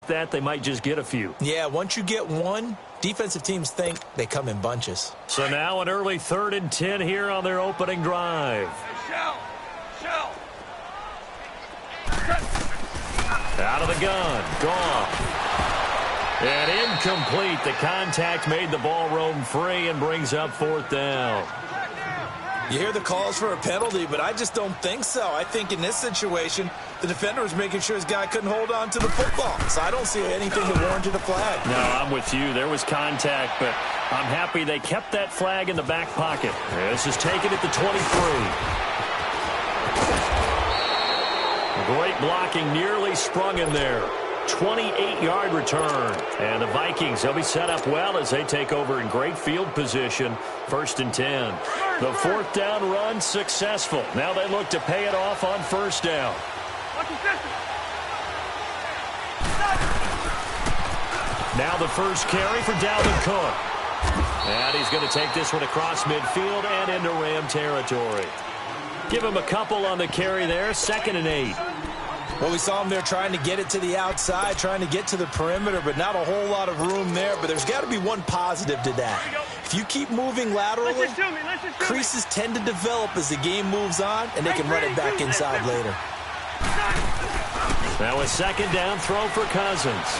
that, they might just get a few. Yeah, once you get one, defensive teams think they come in bunches. So now an early 3rd and 10 here on their opening drive. Out of the gun. Gone. And incomplete. The contact made the ball roam free and brings up 4th down. You hear the calls for a penalty, but I just don't think so. I think in this situation, the defender was making sure his guy couldn't hold on to the football. So I don't see anything that warranted a flag. No, I'm with you. There was contact, but I'm happy they kept that flag in the back pocket. This is taken at the 23. Great blocking, nearly sprung him there. 28-yard return. And the Vikings, they'll be set up well as they take over in great field position. 1st and 10. The 4th down run successful. Now they look to pay it off on 1st down. Now the first carry for Dalvin Cook. And he's going to take this one across midfield and into Ram territory. Give him a couple on the carry there. 2nd and 8. Well, we saw him there trying to get it to the outside, trying to get to the perimeter, but not a whole lot of room there. But there's got to be one positive to that. If you keep moving laterally, creases tend to develop as the game moves on, and they can run it back inside later. Now a 2nd down throw for Cousins.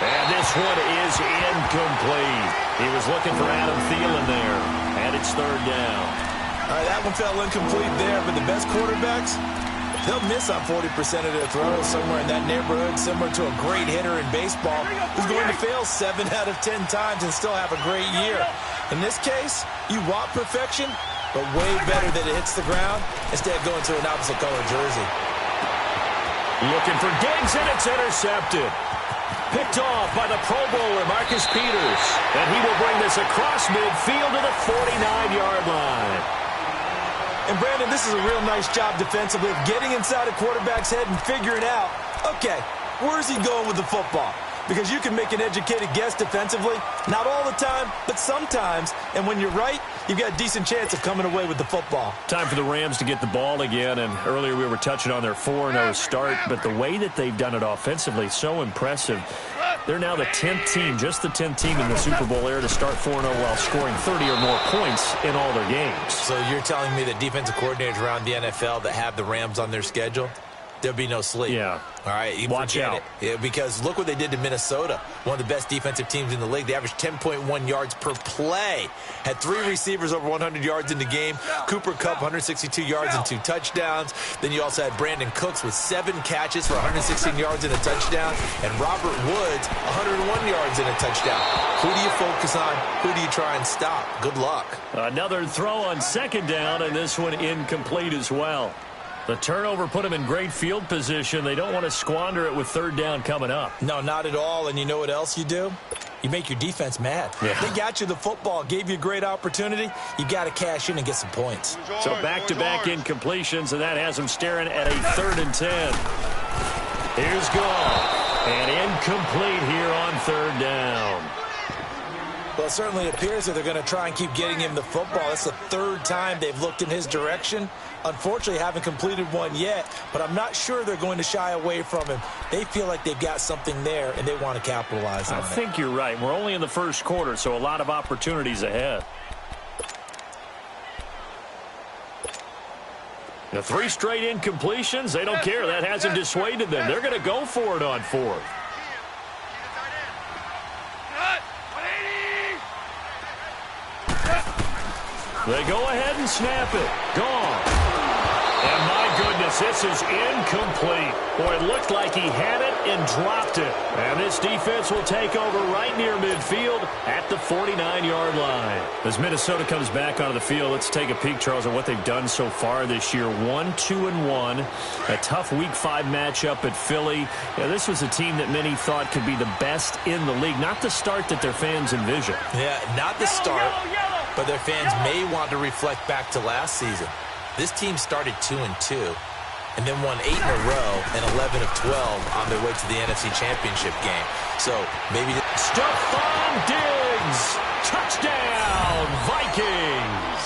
And this one is incomplete. He was looking for Adam Thielen there, and it's 3rd down. All right, that one fell incomplete there, but the best quarterbacks, they'll miss on 40% of their throws, somewhere in that neighborhood, similar to a great hitter in baseball who's going to fail 7 out of 10 times and still have a great year. In this case, you want perfection, but way better that it hits the ground instead of going to an opposite color jersey. Looking for Diggs, and it's intercepted. Picked off by the Pro Bowler, Marcus Peters. And he will bring this across midfield to the 49-yard line. And, Brandon, this is a real nice job defensively of getting inside a quarterback's head and figuring out, okay, where's he going with the football? Because you can make an educated guess defensively, not all the time, but sometimes. And when you're right, you've got a decent chance of coming away with the football. Time for the Rams to get the ball again. And earlier we were touching on their 4-0 start, but the way that they've done it offensively, so impressive. They're now the 10th team, just the 10th team in the Super Bowl era to start 4-0 while scoring 30 or more points in all their games. So you're telling me that defensive coordinators around the NFL that have the Rams on their schedule, there'll be no sleep? Yeah. All right, watch out. Yeah, because look what they did to Minnesota, one of the best defensive teams in the league. They averaged 10.1 yards per play. Had 3 receivers over 100 yards in the game. Cooper Kupp, 162 yards and 2 touchdowns. Then you also had Brandon Cooks with 7 catches for 116 yards and a touchdown. And Robert Woods, 101 yards and a touchdown. Who do you focus on? Who do you try and stop? Good luck. Another throw on 2nd down, and this one incomplete as well. The turnover put them in great field position. They don't want to squander it with 3rd down coming up. No, not at all. And you know what else you do? You make your defense mad. Yeah. They got you the football, gave you a great opportunity. You got to cash in and get some points. So back-to-back incompletions, and that has them staring at a 3rd and 10. Here's Goff. And incomplete here on 3rd down. Well, it certainly appears that they're going to try and keep getting him the football. That's the 3rd time they've looked in his direction. Unfortunately, haven't completed one yet, but I'm not sure they're going to shy away from him. They feel like they've got something there, and they want to capitalize on it. I think you're right. We're only in the 1st quarter, so a lot of opportunities ahead. The 3 straight incompletions, they don't care. That hasn't dissuaded them. They're going to go for it on 4th. They go ahead and snap it. Gone. And my goodness, this is incomplete. Boy, it looked like he had it and dropped it. And this defense will take over right near midfield at the 49-yard line. As Minnesota comes back onto the field, let's take a peek, Charles, at what they've done so far this year. 1-2-1. A tough Week 5 matchup at Philly. Yeah, this was a team that many thought could be the best in the league. Not the start that their fans envisioned. Yeah, not the start, but their fans may want to reflect back to last season. This team started 2-2 and then won 8 in a row and 11 of 12 on their way to the NFC Championship game. So maybe... Stephon Diggs! Touchdown, Vikings!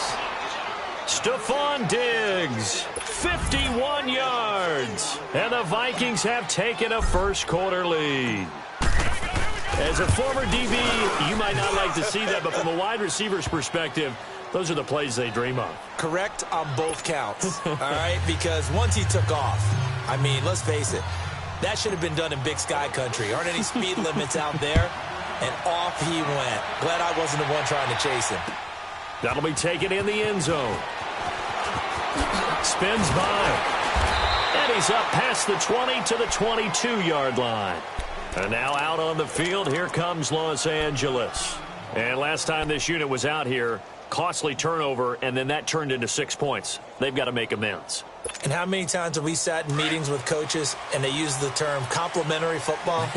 Stephon Diggs, 51 yards. And the Vikings have taken a first-quarter lead. As a former DB, you might not like to see that, but from a wide receiver's perspective, those are the plays they dream of. Correct on both counts, all right? Because once he took off, I mean, let's face it, that should have been done in Big Sky country. Aren't any speed limits out there? And off he went. Glad I wasn't the one trying to chase him. That'll be taken in the end zone. Spins by. And he's up past the 20 to the 22-yard line. And now out on the field, here comes Los Angeles. And last time this unit was out here, costly turnover, and then that turned into 6 points. They've got to make amends. And how many times have we sat in meetings with coaches and they use the term complementary football?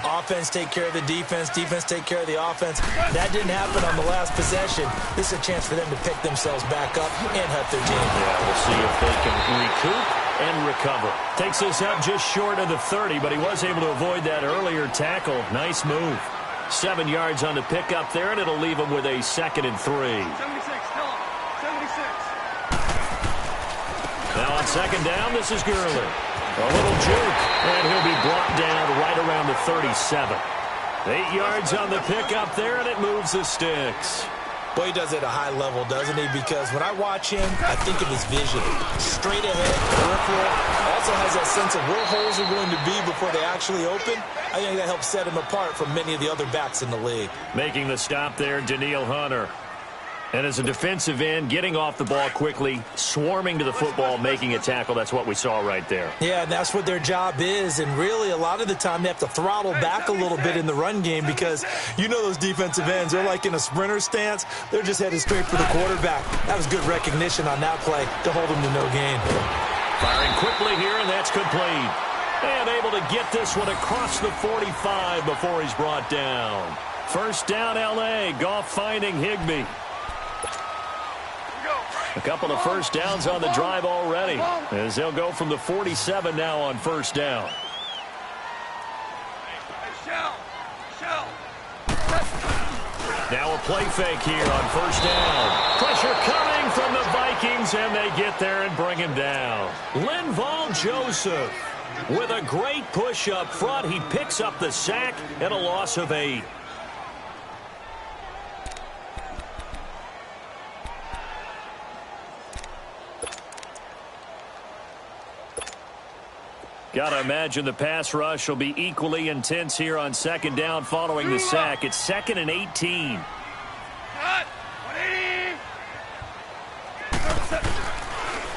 Offense take care of the defense, defense take care of the offense. That didn't happen on the last possession. This is a chance for them to pick themselves back up and help their team. Yeah, we'll see if they can recoup and recover. Takes us up just short of the 30, but he was able to avoid that earlier tackle. Nice move. 7 yards on the pickup there, and it'll leave him with a 2nd and 3. 76, tell him. 76. Now on 2nd down, this is Gurley. A little juke, and he'll be brought down right around the 37. 8 yards on the pickup there, and it moves the sticks. Boy, he does it at a high level, doesn't he? Because when I watch him, I think of his vision. Straight ahead, peripheral. Also has that sense of where holes are going to be before they actually open. I think that helps set him apart from many of the other backs in the league. Making the stop there, Danielle Hunter. And as a defensive end, getting off the ball quickly, swarming to the football, making a tackle. That's what we saw right there. Yeah, and that's what their job is. And really, a lot of the time, they have to throttle back a little bit in the run game because you know those defensive ends, they're like in a sprinter stance. They're just headed straight for the quarterback. That was good recognition on that play to hold them to no gain. Firing quickly here, and that's complete. And able to get this one across the 45 before he's brought down. First down, L.A. Goff finding Higbee. A couple of first downs on the drive already, as they'll go from the 47 now on first down. Now a play fake here on first down. Pressure coming from the Vikings, and they get there and bring him down. Linval Joseph with a great push up front. He picks up the sack and a loss of 8. Got to imagine the pass rush will be equally intense here on 2nd down following the sack. It's 2nd and 18.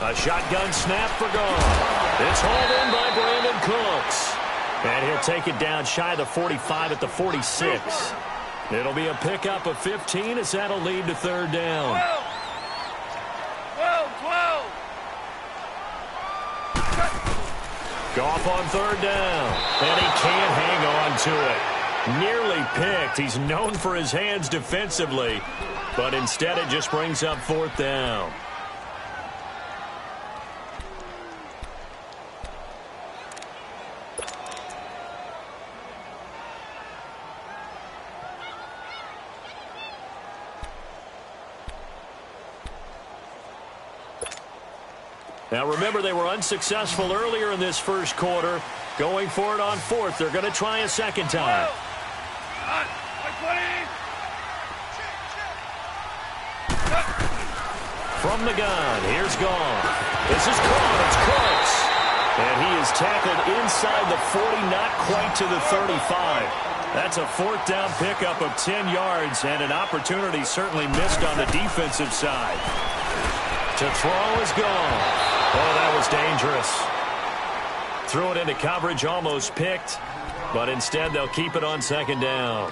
A shotgun snap for Goff. It's hauled in by Brandon Cooks. And he'll take it down shy of the 45 at the 46. It'll be a pickup of 15 as that'll lead to 3rd down. 12. Goff on 3rd down, and he can't hang on to it. Nearly picked. He's known for his hands defensively, but instead it just brings up 4th down. Now remember, they were unsuccessful earlier in this first quarter. Going for it on 4th. They're going to try a 2nd time. From the gun, here's Goff. This is caught. It's Cooks. And he is tackled inside the 40, not quite to the 35. That's a 4th down pickup of 10 yards, and an opportunity certainly missed on the defensive side. To throw is gone. Oh, that was dangerous. Threw it into coverage, almost picked, but instead they'll keep it on 2nd down.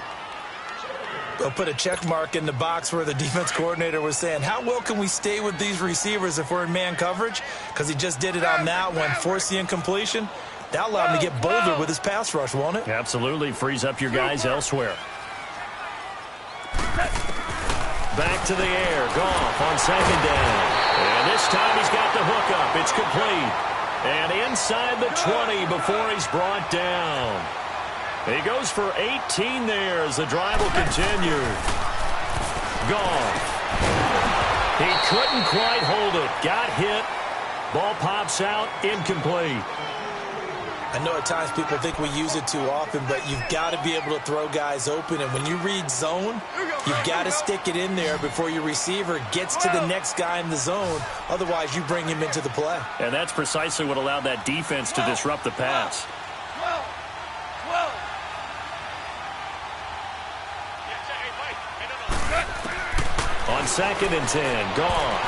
They'll put a check mark in the box where the defense coordinator was saying, how well can we stay with these receivers if we're in man coverage? Because he just did it on that one, forced the incompletion. That allowed him to get bolder with his pass rush, won't it? Absolutely. Frees up your guys elsewhere. Back to the air. Goff on 2nd down. And this time he's got the hook up. It's complete. And inside the 20 before he's brought down. He goes for 18 there as the drive will continue. Goff. He couldn't quite hold it. Got hit. Ball pops out. Incomplete. I know at times people think we use it too often, but you've got to be able to throw guys open. And when you read zone, you've got to stick it in there before your receiver gets to the next guy in the zone. Otherwise, you bring him into the play. And that's precisely what allowed that defense to disrupt the pass. On 2nd and 10, gone.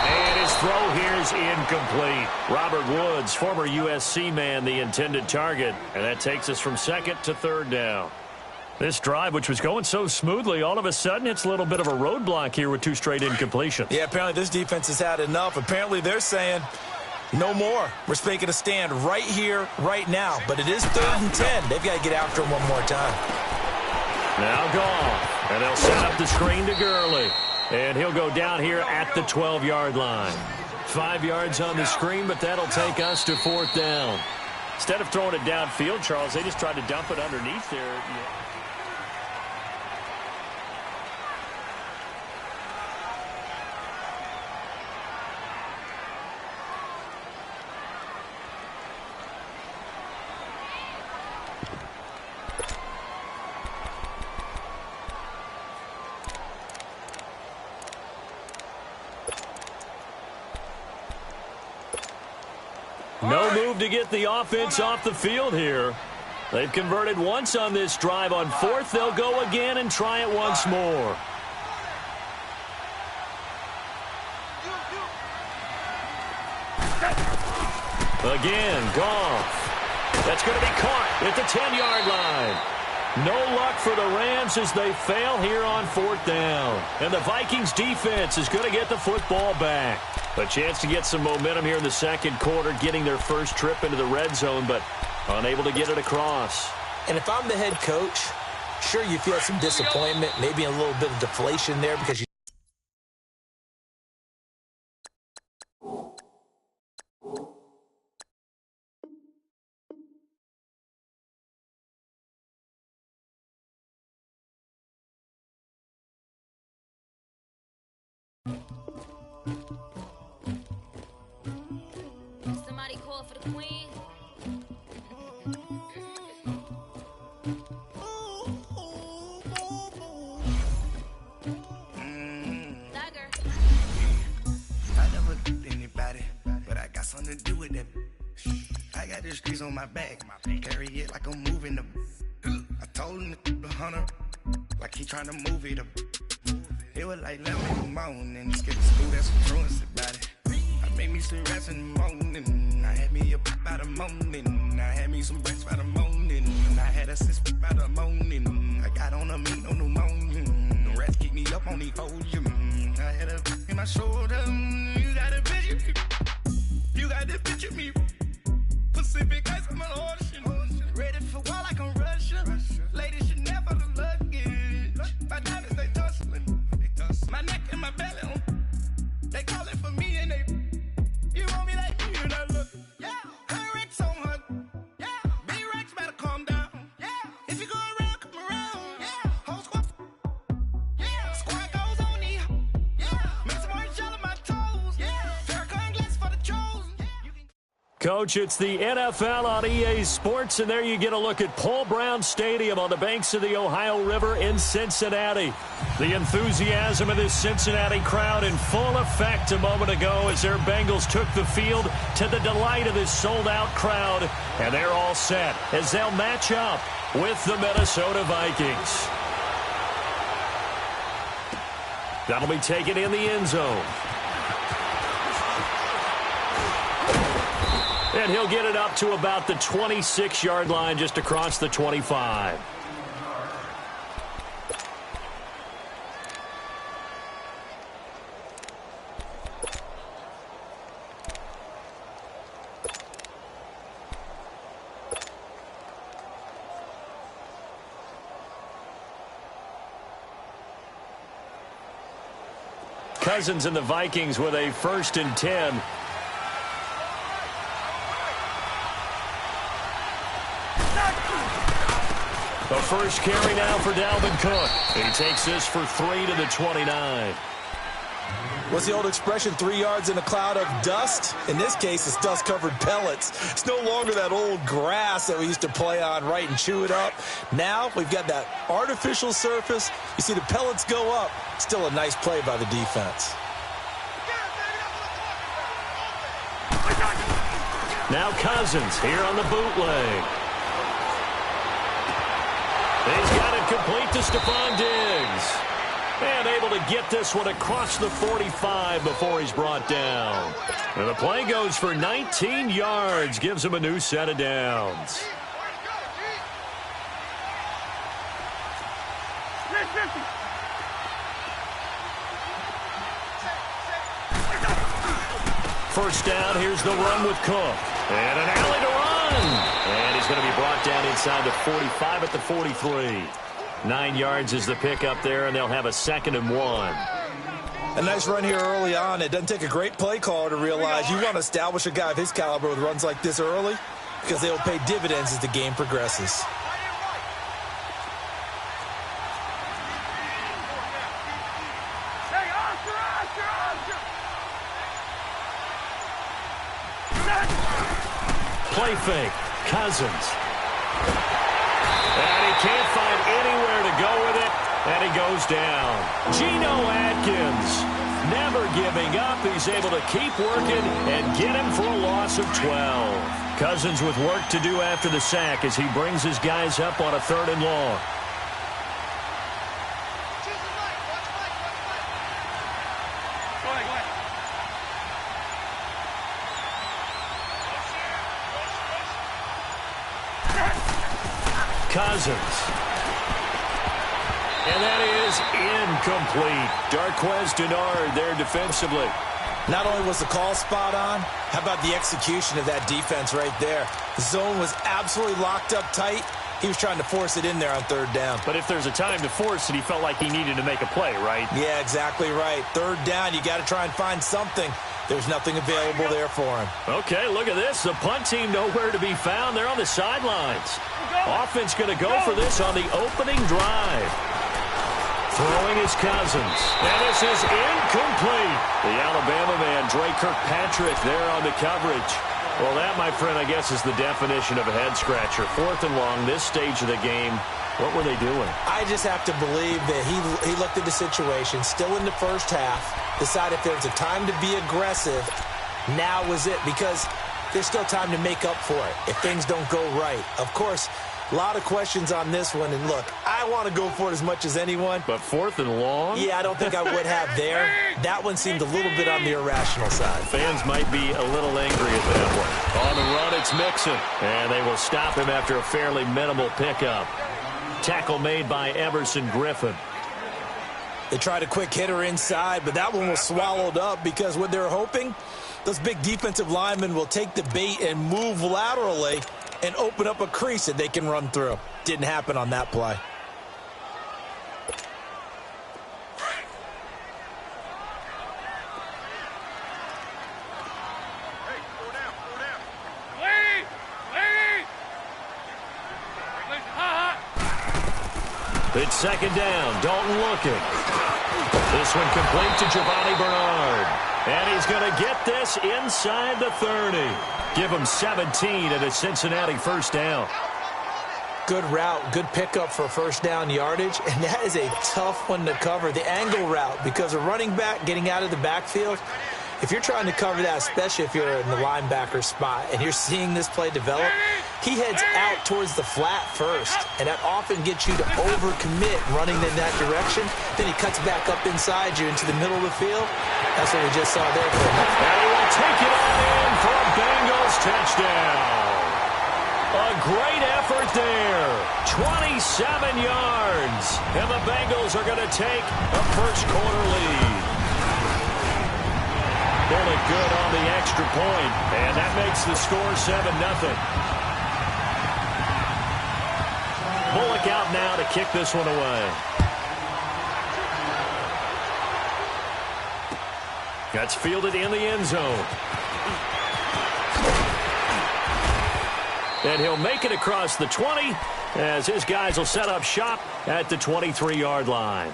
And his throw here is incomplete. Robert Woods, former USC man, the intended target. And that takes us from 2nd to 3rd down. This drive, which was going so smoothly, all of a sudden it's a little bit of a roadblock here with 2 straight incompletions. Yeah, apparently this defense has had enough. Apparently they're saying, no more. We're making a stand right here, right now. But it is 3rd and 10. They've got to get after him one more time. Now gone. And they'll set up the screen to Gurley. And he'll go down here at the 12-yard line. 5 yards on the screen, but that'll take us to 4th down. Instead of throwing it downfield, Charles, they just tried to dump it underneath there. Yeah. No move to get the offense off the field here. They've converted once on this drive. On 4th, they'll go again and try it once more. Again, Goff. That's going to be caught at the 10-yard line. No luck for the Rams as they fail here on 4th down. And the Vikings defense is going to get the football back. A chance to get some momentum here in the 2nd quarter, getting their first trip into the red zone, but unable to get it across. And if I'm the head coach, sure, you feel some disappointment, maybe a little bit of deflation there because you Somebody call for the queen. I never did anybody, but I got something to do with that. I got the streets on my back, carry it like I'm moving the. I told him to the hunter, like he trying to move it up. It was like 11 in the morning, skip to school, that's some truancy about it. I made me some rest in the morning, I had me a by the morning, I had me some breakfast by the morning, I had a sip by the morning, I got on a meat on the morning, the rats keep me up on the podium, I had a in my shoulder, you got a picture, you got the picture me, Pacific ice on my ocean, ready for war like I'm Russian, ladies should never look luggage, my diamonds they tussling, my neck and my belly on, they calling for me and they, you want me like me and I look, yeah, her Rex on her, yeah, B-Rex better calm down, yeah, if you go around, come around, yeah, whole squad, yeah, squad goes on the, yeah, make some orange gel on my toes, yeah, Farrakhan glass for the chosen, yeah. Coach, it's the NFL on EA Sports, and there you get a look at Paul Brown Stadium on the banks of the Ohio River in Cincinnati. The enthusiasm of this Cincinnati crowd in full effect a moment ago as their Bengals took the field to the delight of this sold-out crowd, and they're all set as they'll match up with the Minnesota Vikings. That'll be taken in the end zone. And he'll get it up to about the 26-yard line just across the 25. Cousins and the Vikings with a 1st and 10. The first carry now for Dalvin Cook. He takes this for 3 to the 29. What's the old expression, 3 yards in a cloud of dust? In this case, it's dust-covered pellets. It's no longer that old grass that we used to play on, right, and chew it up. Now we've got that artificial surface. You see the pellets go up. Still a nice play by the defense. Now Cousins here on the bootleg. He's got it complete to Stephon Diggs. And able to get this one across the 45 before he's brought down. And the play goes for 19 yards, gives him a new set of downs. First down, here's the run with Cook. And an alley to run. And he's going to be brought down inside the 45 at the 43. 9 yards is the pickup there, and they'll have a 2nd and 1. A nice run here early on. It doesn't take a great play caller to realize you want to establish a guy of his caliber with runs like this early because they will pay dividends as the game progresses. Play fake. Cousins. And he can't find anywhere to go with it, and he goes down. Geno Atkins, never giving up. He's able to keep working and get him for a loss of 12. Cousins with work to do after the sack as he brings his guys up on a 3rd and long. Cousins. And that is incomplete. Darquez Denard there defensively. Not only was the call spot on, how about the execution of that defense right there? The zone was absolutely locked up tight. He was trying to force it in there on 3rd down. But if there's a time to force it, he felt like he needed to make a play, right? Yeah, exactly right. 3rd down, you got to try and find something. There's nothing available there for him. Okay, look at this. The punt team nowhere to be found. They're on the sidelines. Offense going to go for this on the opening drive. Throwing is Cousins. And this is incomplete. The Alabama man, Dre Kirkpatrick, there on the coverage. Well, that, my friend, I guess is the definition of a head-scratcher. 4th and long, this stage of the game. What were they doing? I just have to believe that he looked at the situation, still in the first half, decided if there was a time to be aggressive, now was it, because there's still time to make up for it if things don't go right. Of course, a lot of questions on this one, and look, I want to go for it as much as anyone. But 4th and long? Yeah, I don't think I would have there. That one seemed a little bit on the irrational side. Fans might be a little angry at that one. On the run, it's Mixon, and they will stop him after a fairly minimal pickup. Tackle made by Everson Griffin. They tried a quick hitter inside, but that one was swallowed up because what they're hoping, those big defensive linemen will take the bait and move laterally and open up a crease that they can run through. Didn't happen on that play. It's 2nd down. Dalton looking. This one complete to Giovanni Bernard. And he's going to get this inside the 30. Give him 17 at a Cincinnati 1st down. Good route, good pickup for 1st down yardage, and that is a tough one to cover. The angle route, because a running back getting out of the backfield, if you're trying to cover that, especially if you're in the linebacker spot and you're seeing this play develop, he heads out towards the flat first, and that often gets you to overcommit running in that direction. Then he cuts back up inside you into the middle of the field. That's what we just saw there. And he will take it on in for a Bengals touchdown. A great effort there. 27 yards. And the Bengals are going to take a 1st quarter lead. Bullet good on the extra point, and that makes the score 7-0. Bullock out now to kick this one away. That's fielded in the end zone. And he'll make it across the 20 as his guys will set up shop at the 23-yard line.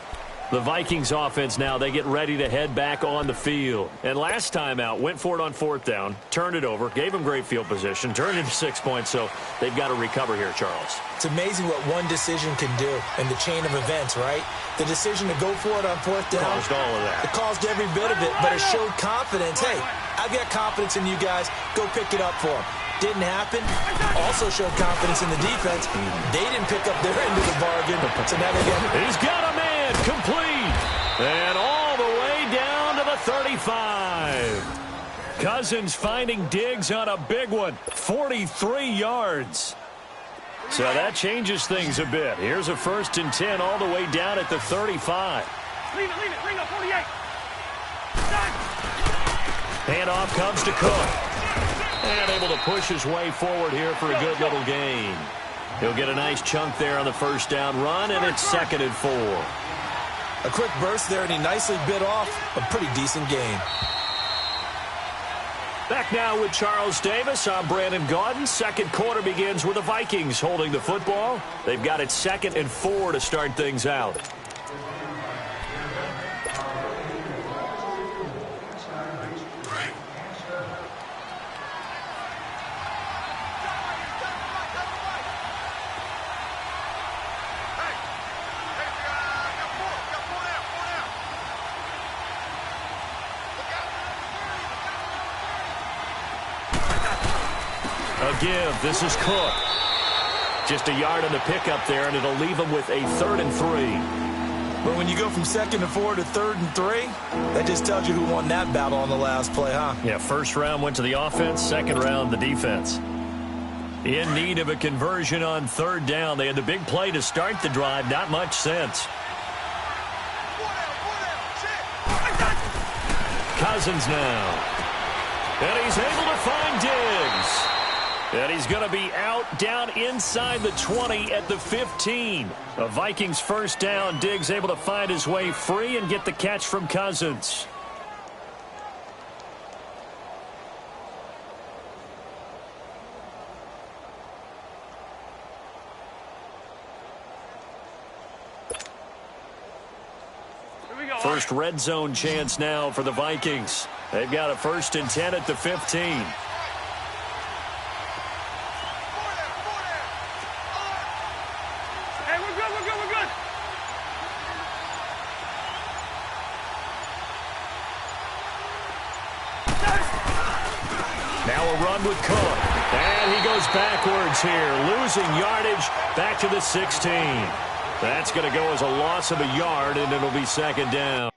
The Vikings offense now, they get ready to head back on the field. And last time out, went for it on fourth down, turned it over, gave them great field position, turned it into 6 points, so they've got to recover here, Charles. It's amazing what one decision can do in the chain of events, right? The decision to go for it on fourth down. Caused all of that. It caused every bit of it, but it showed confidence. Hey, I've got confidence in you guys. Go pick it up for them. Didn't happen. Also showed confidence in the defense. They didn't pick up their end of the bargain. So now they get... He's got a man complete. And all the way down to the 35. Cousins finding Diggs on a big one. 43 yards. So that changes things a bit. Here's a 1st and 10 all the way down at the 35. Leave it, 48. Handoff comes to Cook. And able to push his way forward here for a good little gain. He'll get a nice chunk there on the 1st down run, and it's 2nd and 4. A quick burst there, and he nicely bit off a pretty decent gain. Back now with Charles Davis. I'm Brandon Gaudin. Second quarter begins with the Vikings holding the football. They've got it 2nd and 4 to start things out. Give. This is Cook. Just a yard on the pickup there, and it'll leave him with a 3rd and 3. But when you go from 2nd and 4 to 3rd and 3, that just tells you who won that battle on the last play, huh? Yeah, 1st round went to the offense, 2nd round the defense. In need of a conversion on 3rd down. They had the big play to start the drive. Not much sense. Cousins now. And he's able to find Diggs. And he's going to be out down inside the 20 at the 15. A Vikings 1st down. Diggs able to find his way free and get the catch from Cousins. First red zone chance now for the Vikings. They've got a 1st and 10 at the 15. Now a run with Cook. And he goes backwards here, losing yardage back to the 16. That's going to go as a loss of a yard, and it'll be 2nd down.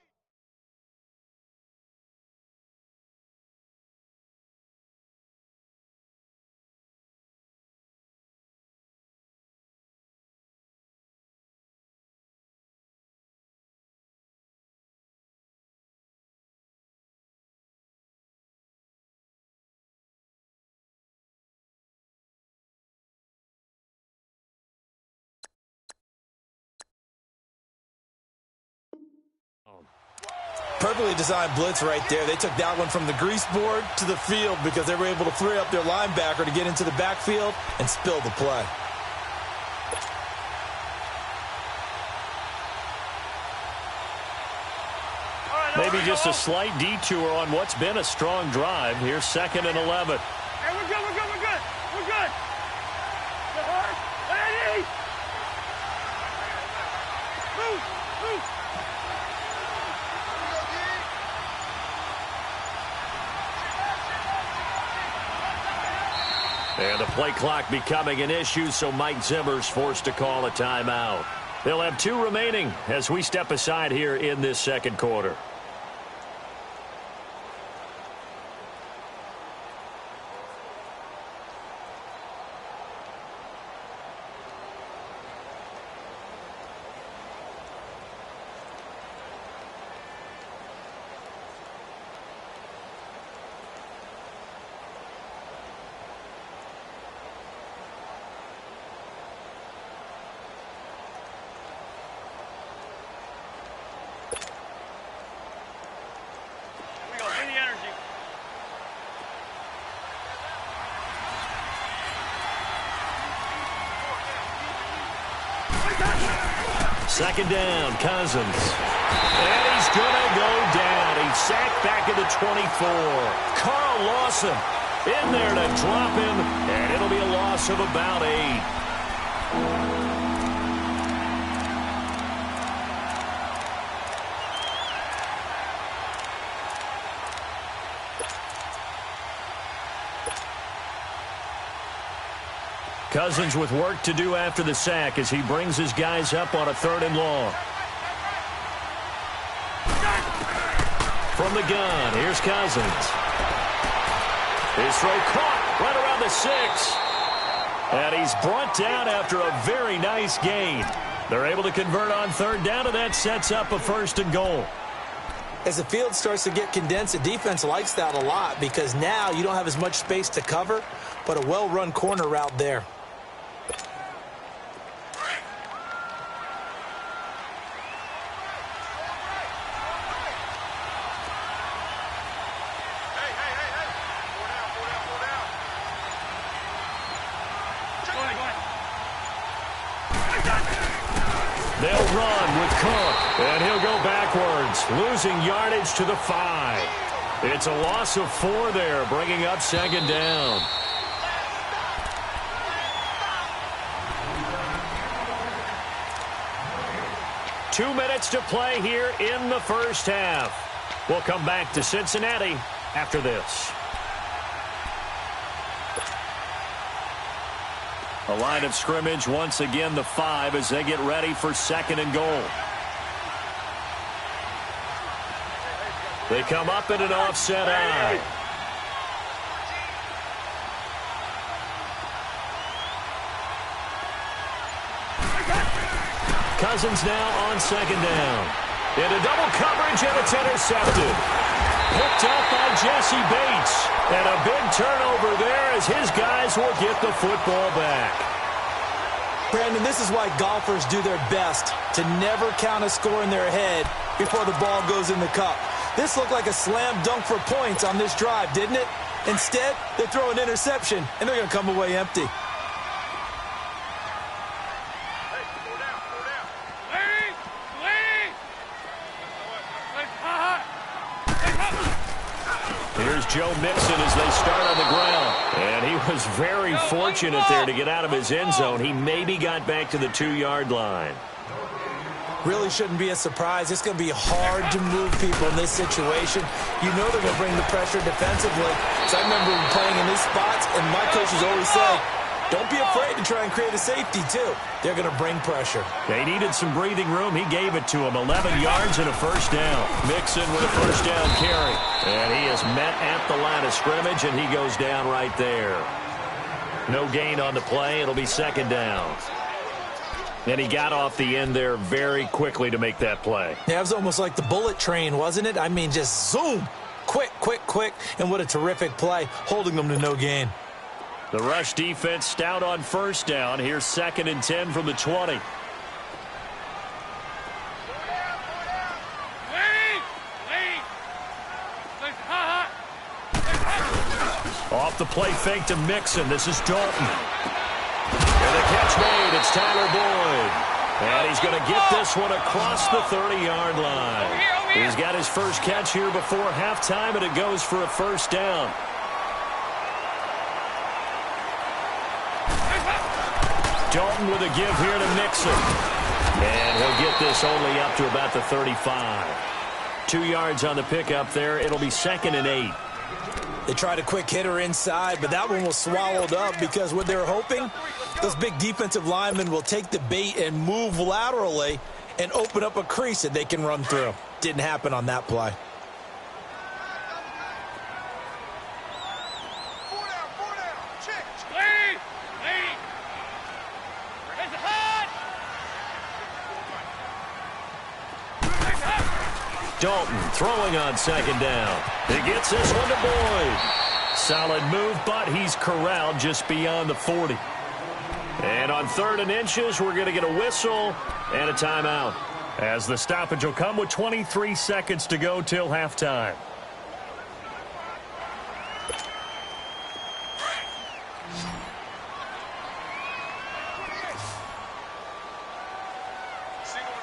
Perfectly designed blitz right there. They took that one from the grease board to the field because they were able to free up their linebacker to get into the backfield and spill the play. Maybe just a slight detour on what's been a strong drive. Here's 2nd and 11. Hey, we're good. We're good. Hey, move. And the play clock becoming an issue, so Mike Zimmer's forced to call a timeout. They'll have 2 remaining as we step aside here in this 2nd quarter. Second down, Cousins. And he's going to go down. He's sacked back at the 24. Carl Lawson in there to drop him, and it'll be a loss of about 8. Cousins with work to do after the sack as he brings his guys up on a 3rd and long. From the gun, here's Cousins. His throw caught right around the 6. And he's brought down after a very nice gain. They're able to convert on 3rd down, and that sets up a 1st and goal. As the field starts to get condensed, the defense likes that a lot because now you don't have as much space to cover, but a well-run corner route there. They'll run with Cook, and he'll go backwards, losing yardage to the 5. It's a loss of 4 there, bringing up 2nd down. Two minutes to play here in the first half. We'll come back to Cincinnati after this. A line of scrimmage, once again, the 5 as they get ready for 2nd and goal. They come up in an offset eye. Cousins now on 2nd down. Into double coverage, and it's intercepted. Picked up by Jesse Bates. And a big turnover there as his guys will get the football back. Brandon, this is why golfers do their best to never count a score in their head before the ball goes in the cup. This looked like a slam dunk for points on this drive, didn't it? Instead, they throw an interception, and they're going to come away empty. Here's Joe Mixon as they start on the ground. And he was very fortunate there to get out of his end zone. He maybe got back to the 2-yard line. Really shouldn't be a surprise. It's going to be hard to move people in this situation. You know they're going to bring the pressure defensively. So I remember playing in these spots, and my coaches always say, don't be afraid to try and create a safety, too. They're going to bring pressure. They needed some breathing room. He gave it to him. 11 yards and a 1st down. Mixon with a 1st down carry. And he is met at the line of scrimmage, and he goes down right there. No gain on the play. It'll be 2nd down. And he got off the end there very quickly to make that play. Yeah, it was almost like the bullet train, wasn't it? I mean, just zoom. Quick, quick, quick. And what a terrific play, holding them to no gain. The rush defense stout on 1st down. Here's 2nd and 10 from the 20. Off the play fake to Mixon. This is Dalton. And the catch made. It's Tyler Boyd. And he's going to get this one across the 30-yard line. He's got his first catch here before halftime, and it goes for a 1st down. Dalton with a give here to Mixon. And he'll get this only up to about the 35. 2 yards on the pickup there. It'll be 2nd and 8. They tried a quick hitter inside, but that one was swallowed up because what they were hoping, those big defensive linemen will take the bait and move laterally and open up a crease that they can run through. Didn't happen on that play. Dalton throwing on 2nd down. He gets this one to Boyd. Solid move, but he's corralled just beyond the 40. And on 3rd and inches, we're going to get a whistle and a timeout, as the stoppage will come with 23 seconds to go till halftime. Single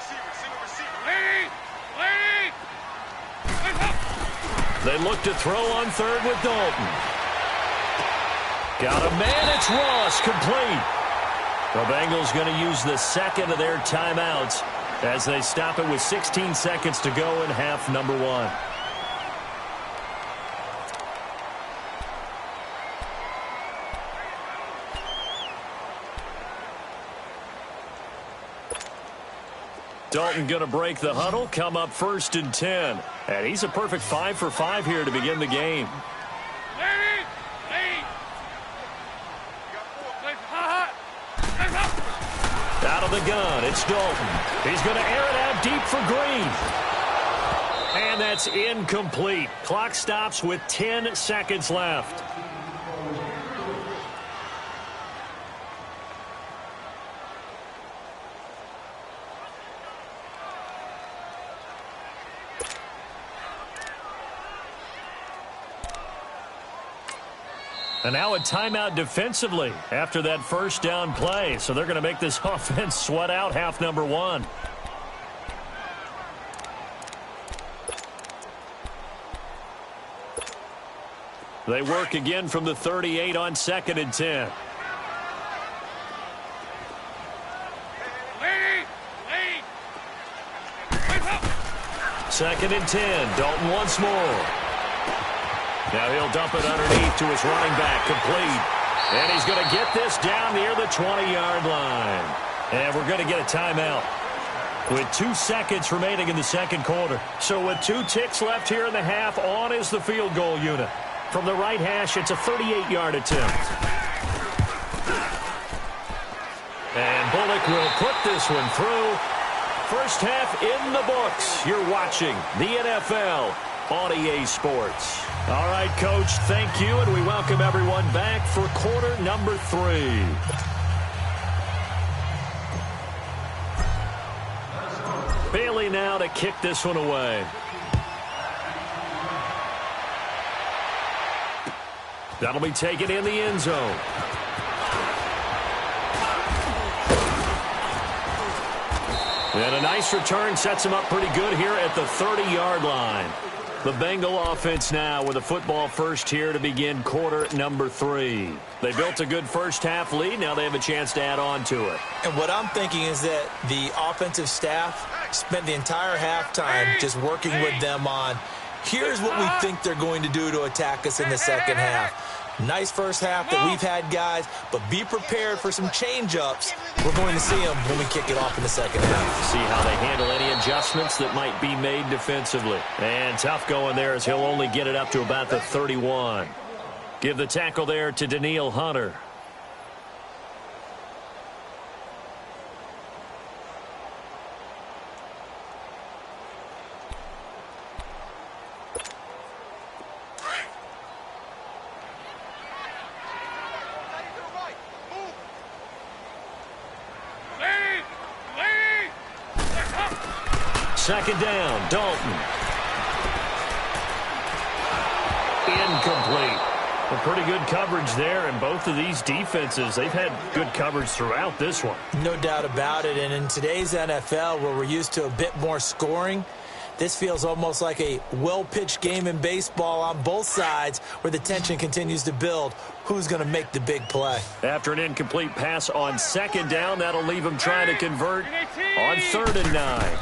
look to throw on third with Dalton. Got a man. It's Ross, complete. The Bengals going to use the second of their timeouts as they stop it with 16 seconds to go in half number one. Dalton going to break the huddle, come up 1st and 10. And he's a perfect 5 for 5 here to begin the game. Out of the gun, it's Dalton. He's going to air it out deep for Green. And that's incomplete. Clock stops with 10 seconds left. And now a timeout defensively after that first down play. So they're going to make this offense sweat out half number one. They work again from the 38 on 2nd and 10. Second and 10. Dalton once more. Now he'll dump it underneath to his running back, complete. And he's going to get this down near the 20-yard line. And we're going to get a timeout with 2 seconds remaining in the second quarter. So with 2 ticks left here in the half, on is the field goal unit. From the right hash, it's a 38-yard attempt. And Bullock will put this one through. First half in the books. You're watching the NFL on EA Sports. All right, Coach, thank you, and we welcome everyone back for quarter number 3. Bailey now to kick this one away. That'll be taken in the end zone. And a nice return sets him up pretty good here at the 30-yard line. The Bengal offense now with a football first here to begin quarter number 3. They built a good first half lead. Now they have a chance to add on to it. And what I'm thinking is that the offensive staff spent the entire halftime just working with them on, here's what we think they're going to do to attack us in the second half. Nice first half that we've had, guys, but be prepared for some change-ups. We're going to see them when we kick it off in the second half. See how they handle any adjustments that might be made defensively. And tough going there as he'll only get it up to about the 31. Give the tackle there to Danielle Hunter. Second down, Dalton. Incomplete. A pretty good coverage there, and both of these defenses, they've had good coverage throughout this one. No doubt about it, and in today's NFL, where we're used to a bit more scoring, this feels almost like a well-pitched game in baseball on both sides where the tension continues to build. Who's going to make the big play? After an incomplete pass on second down, that'll leave him trying to convert on 3rd and 9.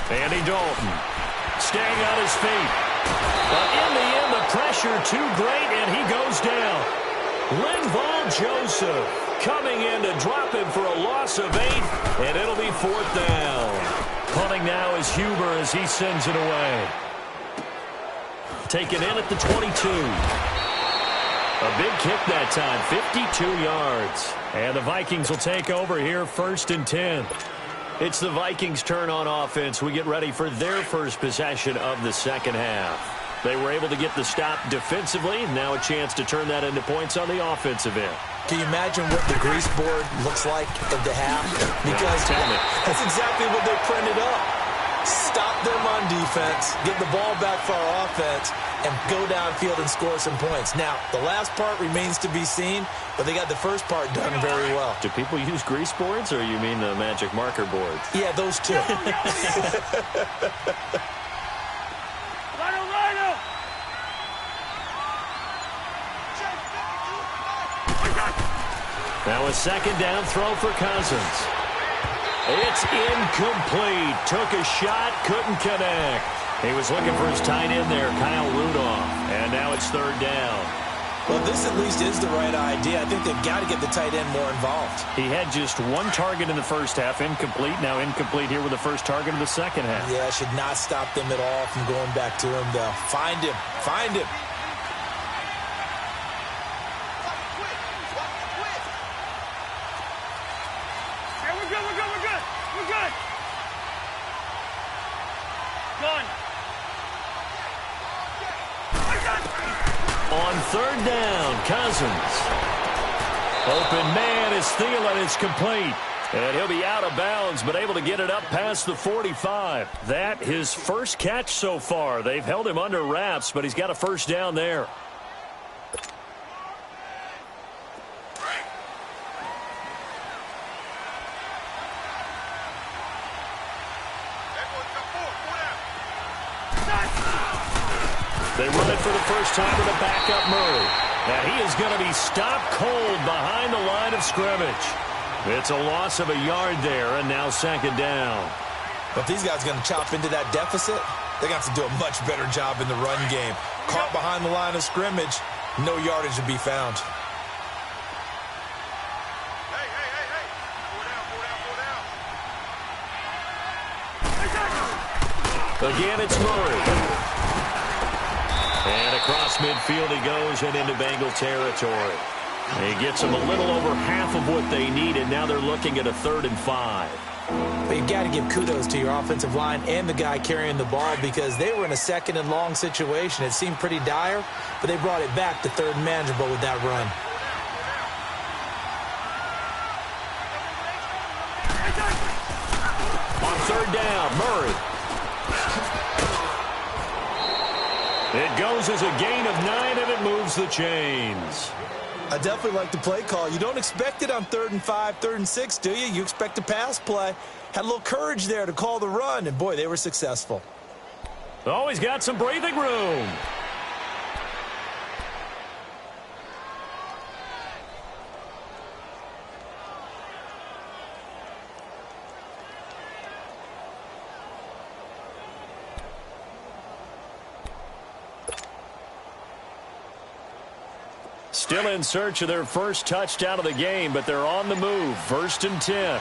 Andy Dalton staying on his feet. But in the end, the pressure too great, and he goes down. Linval Joseph coming in to drop him for a loss of 8, and it'll be 4th down. Punting now is Huber as he sends it away. Taken in at the 22. A big kick that time, 52 yards. And the Vikings will take over here 1st and 10. It's the Vikings' turn on offense. We get ready for their first possession of the second half. They were able to get the stop defensively. Now a chance to turn that into points on the offensive end. Can you imagine what the grease board looks like at the half? Because that's exactly what they printed up. Stop them on defense, get the ball back for our offense, and go downfield and score some points. Now, the last part remains to be seen, but they got the first part done very well. Do people use grease boards, or you mean the magic marker boards? Yeah, those two. Now a second down throw for Cousins. It's incomplete. Took a shot, couldn't connect. He was looking for his tight end there, Kyle Rudolph. And now it's third down. Well, this at least is the right idea. I think they've got to get the tight end more involved. He had just one target in the first half, incomplete. Now incomplete here with the first target of the second half. Yeah, should not stop them at all from going back to him, though. Find him. Find him. Hey, we're good, we're good, we're good. We're good. Done. On third down, Cousins. Open man is Thielen. It's complete. And he'll be out of bounds, but able to get it up past the 45. That his first catch so far. They've held him under wraps, but he's got a first down there. They run it for the first time with a backup Murray. Now he is going to be stopped cold behind the line of scrimmage. It's a loss of a yard there, and now second down. But if these guys are going to chop into that deficit, they're going to have to do a much better job in the run game. Caught behind the line of scrimmage, no yardage to be found. Again, it's Murray. And across midfield he goes and into Bengal territory. He gets them a little over half of what they needed. Now they're looking at a 3rd and 5. But you've got to give kudos to your offensive line and the guy carrying the ball because they were in a 2nd and long situation. It seemed pretty dire, but they brought it back to 3rd and manageable with that run. On 3rd down, Murray. It goes as a gain of 9, and it moves the chains. I definitely like the play call. You don't expect it on 3rd and 5, 3rd and 6, do you? You expect a pass play. Had a little courage there to call the run, and, boy, they were successful. Oh, he's got some breathing room. Still in search of their first touchdown of the game, but they're on the move. 1st and 10.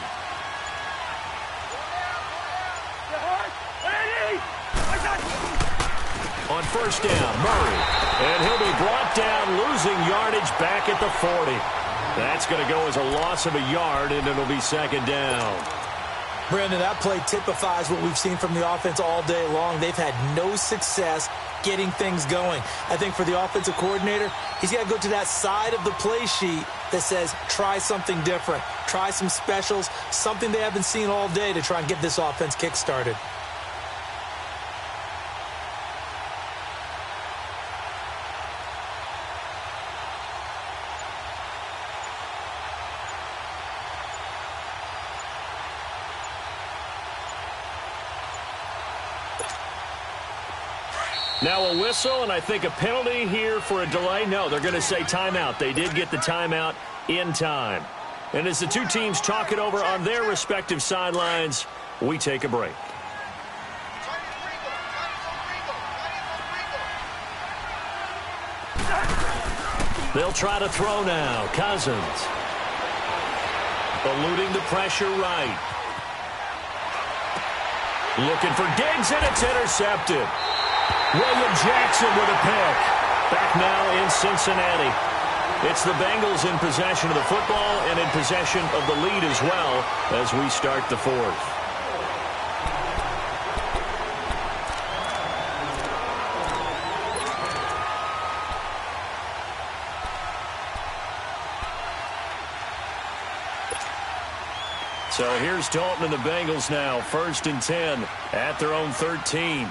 On 1st down, Murray. And he'll be brought down, losing yardage back at the 40. That's going to go as a loss of a yard, and it'll be 2nd down. Brandon, that play typifies what we've seen from the offense all day long. They've had no success getting things going. I think for the offensive coordinator, he's got to go to that side of the play sheet that says try something different, try some specials, something they haven't seen all day to try and get this offense kick-started. Now a whistle, and I think a penalty here for a delay. No, they're going to say timeout. They did get the timeout in time. And as the two teams talk it over on their respective sidelines, we take a break. They'll try to throw now. Cousins. Eluding the pressure right. Looking for Diggs, and it's intercepted. William Jackson with a pick. Back now in Cincinnati. It's the Bengals in possession of the football and in possession of the lead as well as we start the 4th. So here's Dalton and the Bengals now. 1st and 10 at their own 13.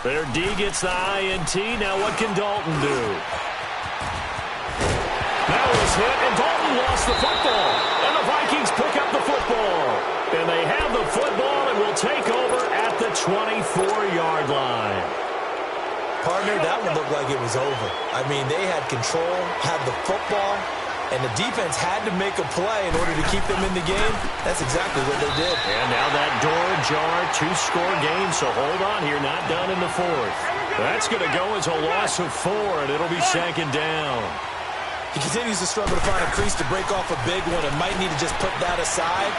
Their D gets the INT. Now what can Dalton do? That was hit, and Dalton lost the football. And the Vikings pick up the football. And they have the football and will take over at the 24-yard line. Partner, that one looked like it was over. I mean, they had control, had the football, and the defense had to make a play in order to keep them in the game. That's exactly what they did. And now that door ajar, 2-score game, so hold on here, not done in the fourth. That's going to go as a loss of 4, and it'll be second down. He continues to struggle to find a crease to break off a big one and might need to just put that aside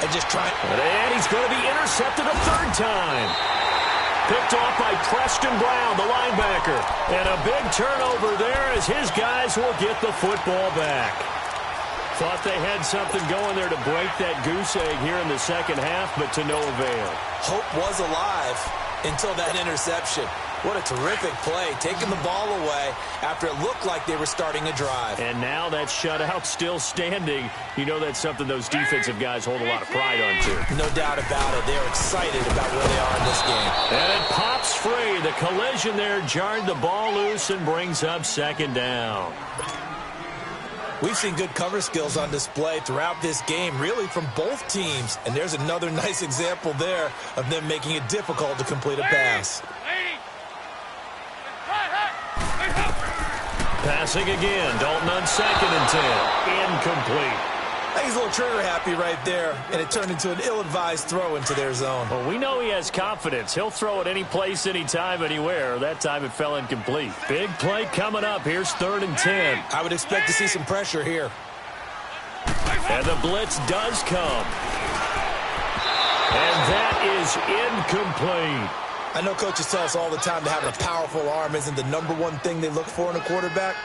and just try. And he's going to be intercepted a third time. Picked off by Preston Brown, the linebacker. And a big turnover there as his guys will get the football back. Thought they had something going there to break that goose egg here in the second half, but to no avail. Hope was alive until that interception. What a terrific play, taking the ball away after it looked like they were starting a drive. And now that shutout still standing. You know that's something those defensive guys hold a lot of pride on, too. No doubt about it. They're excited about where they are in this game. And it pops free. The collision there jarred the ball loose and brings up second down. We've seen good cover skills on display throughout this game, really from both teams. And there's another nice example there of them making it difficult to complete a pass. Passing again. Dalton on 2nd and 10. Incomplete. I think he's a little trigger happy right there, and it turned into an ill-advised throw into their zone. Well, we know he has confidence. He'll throw it any place, anytime, anywhere. That time it fell incomplete. Big play coming up. Here's 3rd and 10. I would expect to see some pressure here. And the blitz does come. And that is incomplete. I know coaches tell us all the time that having a powerful arm isn't the #1 thing they look for in a quarterback.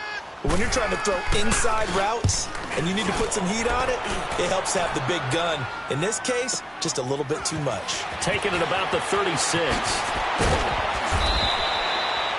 But when you're trying to throw inside routes and you need to put some heat on it, it helps to have the big gun. In this case, just a little bit too much. Taking it about the 36.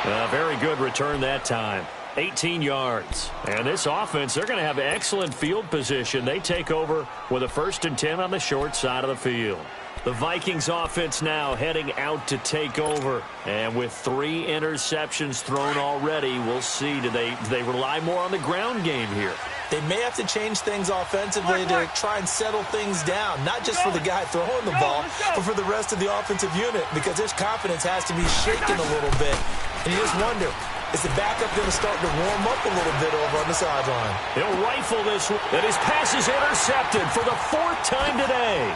A very good return that time. 18 yards. And this offense, they're going to have excellent field position. They take over with a 1st and 10 on the short side of the field. The Vikings offense now heading out to take over. And with 3 interceptions thrown already, we'll see. Do they rely more on the ground game here? They may have to change things offensively to try and settle things down, not just for the guy throwing the ball, but for the rest of the offensive unit, because his confidence has to be shaken a little bit. And you just wonder, is the backup going to start to warm up a little bit over on the sideline? He'll rifle this one, and his pass is intercepted for the 4th time today.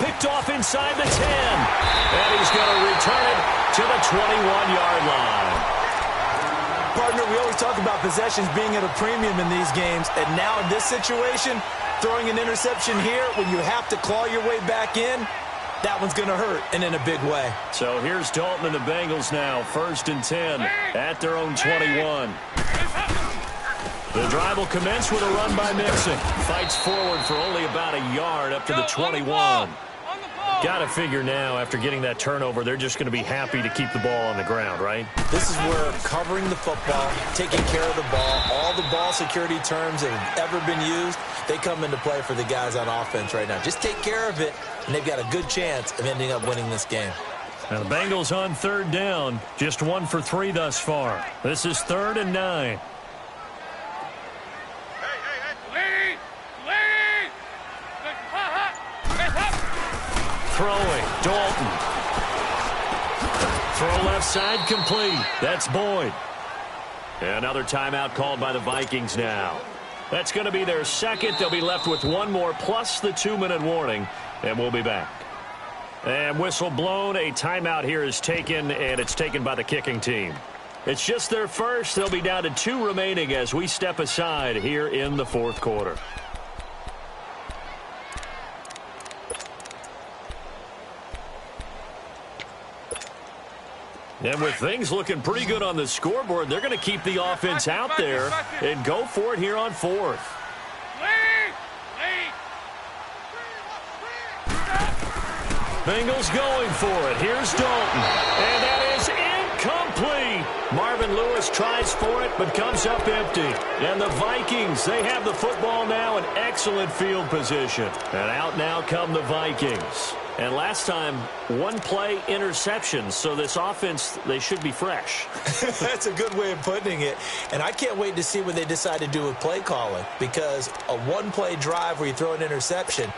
Picked off inside the 10. And he's going to return it to the 21-yard line. Partner, we always talk about possessions being at a premium in these games. And now in this situation, throwing an interception here when you have to claw your way back in, that one's going to hurt, and in a big way. So here's Dalton and the Bengals now. 1st and 10 at their own 21. The drive will commence with a run by Mixon. Fights forward for only about a yard up to the 21. Got to figure now, after getting that turnover, they're just going to be happy to keep the ball on the ground, right? This is where covering the football, taking care of the ball, all the ball security terms that have ever been used, they come into play for the guys on offense right now. Just take care of it, and they've got a good chance of ending up winning this game. Now the Bengals on 3rd down, just 1 for 3 thus far. This is 3rd and 9. Throwing, Dalton. Throw left side complete. That's Boyd. Another timeout called by the Vikings now. That's going to be their 2nd. They'll be left with 1 more plus the 2-minute warning, and we'll be back. And whistle blown. A timeout here is taken, and it's taken by the kicking team. It's just their first. They'll be down to 2 remaining as we step aside here in the 4th quarter. And with things looking pretty good on the scoreboard, they're going to keep the offense out there and go for it here on 4th. Bengals going for it. Here's Dalton. And that is incomplete. Marvin Lewis tries for it, but comes up empty. And the Vikings, they have the football now in excellent field position. And out now come the Vikings. And last time, 1 play interceptions. So this offense, they should be fresh. That's a good way of putting it. And I can't wait to see what they decide to do with play calling. Because a 1-play drive where you throw an interception,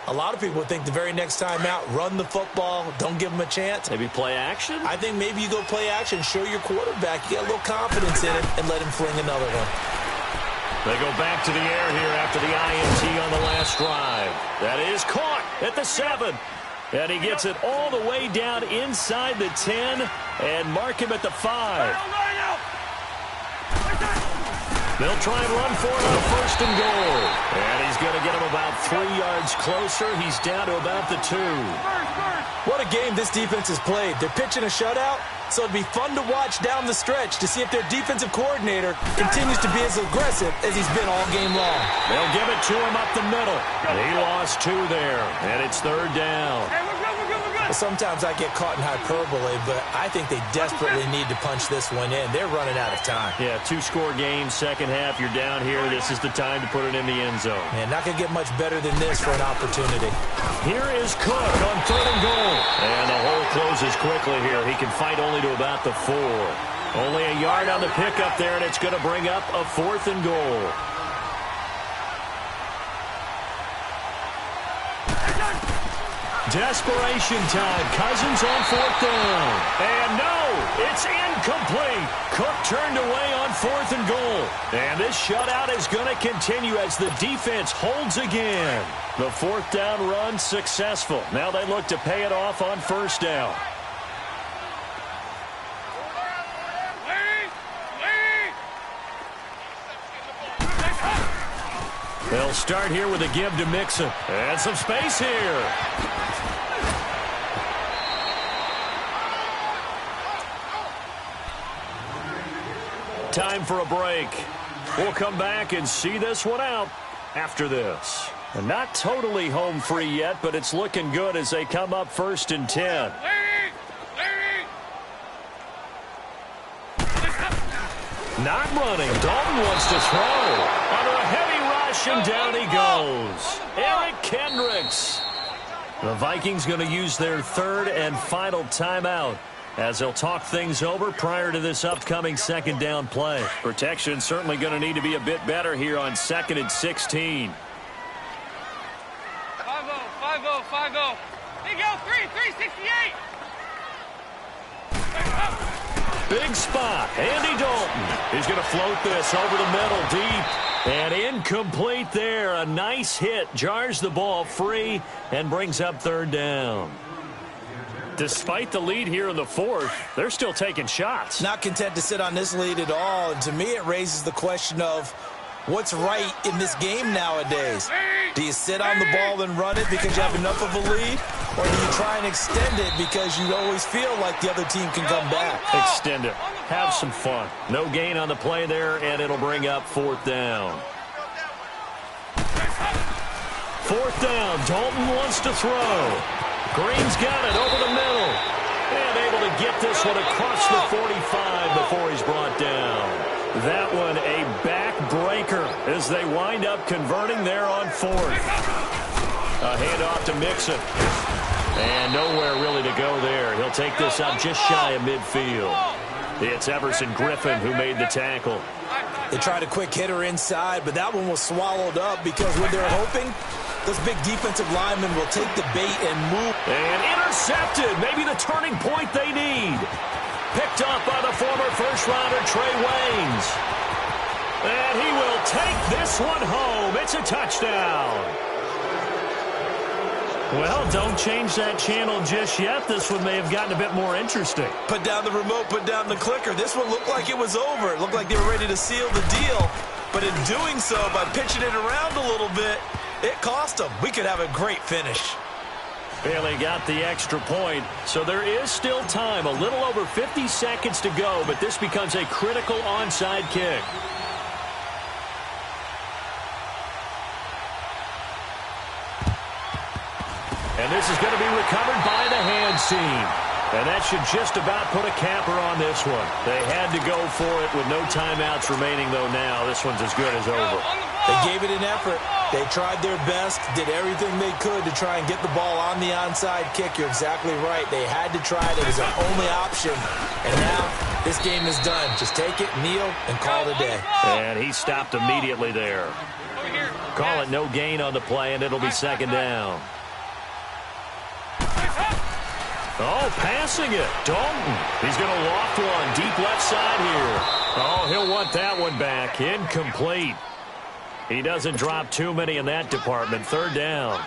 A lot of people think the very next time out, run the football, don't give them a chance. Maybe play action? I think maybe you go play action, show your quarterback, you get a little confidence in him, and let him fling another one. They go back to the air here after the INT on the last drive. That is caught at the 7. And he gets it all the way down inside the 10 and mark him at the 5. They'll try and run for it on first and goal. And he's going to get him about 3 yards closer. He's down to about the 2. What a game this defense has played. They're pitching a shutout, so it'd be fun to watch down the stretch to see if their defensive coordinator continues to be as aggressive as he's been all game long. They'll give it to him up the middle. He lost 2 there, and it's 3rd down. Sometimes I get caught in hyperbole, but I think they desperately need to punch this one in. They're running out of time. Yeah, 2-score game, second half. You're down here. This is the time to put it in the end zone. Man, not going to get much better than this for an opportunity. Here is Cook on 3rd and goal. And the hole closes quickly here. He can fight only to about the 4. Only a yard on the pickup there, and it's going to bring up a 4th and goal. Desperation time. Cousins on 4th down. And no, it's incomplete. Cook turned away on 4th and goal. And this shutout is going to continue as the defense holds again. The 4th down run successful. Now they look to pay it off on 1st down. They'll start here with a give to Mixon. And some space here. Time for a break. We'll come back and see this one out after this. And not totally home free yet, but it's looking good as they come up 1st and 10. Not running. Dalton wants to throw. Under a heavy rush, and down he goes. Eric Kendricks. The Vikings going to use their 3rd and final timeout as they'll talk things over prior to this upcoming 2nd down play. Protection certainly going to need to be a bit better here on 2nd and 16. 5-0, 5-0. Big L, 368. Big spot. Andy Dalton. He's going to float this over the middle deep. And incomplete there. A nice hit. Jars the ball free and brings up 3rd down. Despite the lead here in the 4th, they're still taking shots. Not content to sit on this lead at all. And to me, it raises the question of what's right in this game nowadays. Do you sit on the ball and run it because you have enough of a lead? Or do you try and extend it because you always feel like the other team can come back? Extend it. Have some fun. No gain on the play there, and it'll bring up 4th down. 4th down. Dalton wants to throw. Green's got it over the middle. And able to get this one across the 45 before he's brought down. That one a backbreaker as they wind up converting there on 4th. A handoff to Mixon. And nowhere really to go there. He'll take this up just shy of midfield. It's Everson Griffin who made the tackle. They tried a quick hitter inside, but that one was swallowed up because what they're hoping, those big defensive linemen will take the bait and move. And intercepted. Maybe the turning point they need. Picked up by the former first-rounder Trey Waynes. And he will take this one home. It's a touchdown. Well, don't change that channel just yet. This one may have gotten a bit more interesting. Put down the remote, put down the clicker. This one looked like it was over. It looked like they were ready to seal the deal. But in doing so, by pitching it around a little bit, it cost them. We could have a great finish. Bailey got the extra point, so there is still time. A little over 50 seconds to go, but this becomes a critical onside kick. And this is going to be recovered by the hands team. And that should just about put a capper on this one. They had to go for it with no timeouts remaining, though now. This one's as good as over. They gave it an effort. They tried their best, did everything they could to try and get the ball on the onside kick. You're exactly right. They had to try it. It was their only option. And now this game is done. Just take it, kneel, and call it a day. And he stopped immediately there. Call it no gain on the play, and it'll be 2nd down. Oh, passing it. Dalton. He's going to loft one deep left side here. Oh, he'll want that one back. Incomplete. He doesn't drop too many in that department. Third down.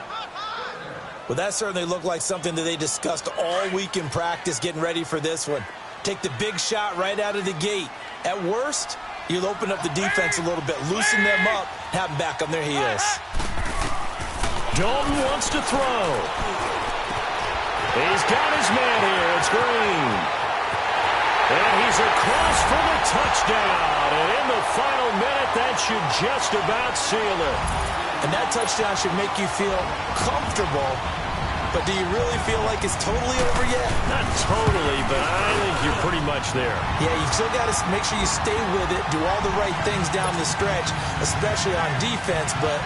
Well, that certainly looked like something that they discussed all week in practice getting ready for this one. Take the big shot right out of the gate. At worst, you'll open up the defense a little bit, loosen them up, have them back on their heels. Dalton wants to throw. He's got his man here. It's Green. And he's across for the touchdown. And in the final minute, that should just about seal it. And that touchdown should make you feel comfortable. But do you really feel like it's totally over yet? Not totally, but I think you're pretty much there. Yeah, you've still got to make sure you stay with it, do all the right things down the stretch, especially on defense. But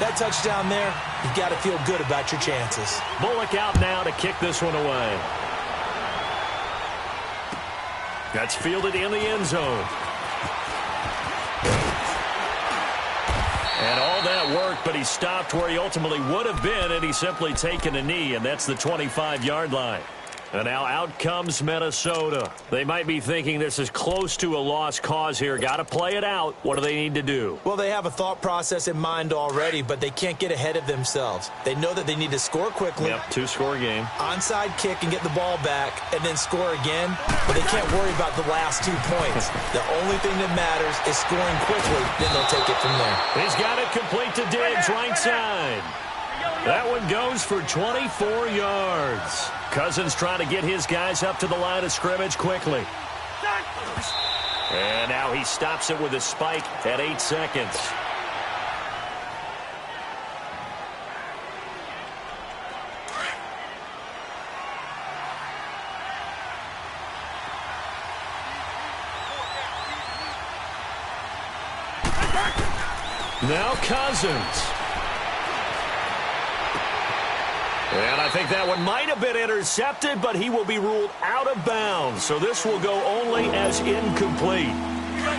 that touchdown there, you've got to feel good about your chances. Bullock out now to kick this one away. That's fielded in the end zone. And all that worked, but he stopped where he ultimately would have been, and he's simply taken a knee, and that's the 25-yard line. And now out comes Minnesota. They might be thinking this is close to a lost cause here. Got to play it out. What do they need to do? Well, they have a thought process in mind already, but they can't get ahead of themselves. They know that they need to score quickly. Yep, two-score game. Onside kick and get the ball back, and then score again. But they can't worry about the last 2 points. The only thing that matters is scoring quickly. Then they'll take it from there. He's got it complete to Diggs, right side. That one goes for 24 yards. Cousins trying to get his guys up to the line of scrimmage quickly. And now he stops it with a spike at 8 seconds. Now Cousins. And I think that one might have been intercepted, but he will be ruled out of bounds. So this will go only as incomplete.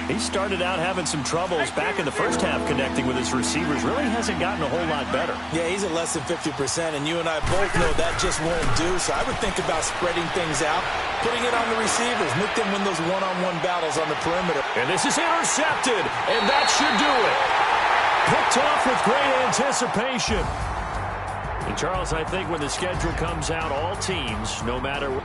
He started out having some troubles back in the first half connecting with his receivers. Really hasn't gotten a whole lot better. Yeah, he's at less than 50%, and you and I both know that just won't do. So I would think about spreading things out, putting it on the receivers, make them win those one-on-one battles on the perimeter. And this is intercepted, and that should do it. Picked off with great anticipation. And Charles, I think when the schedule comes out, all teams, no matter what.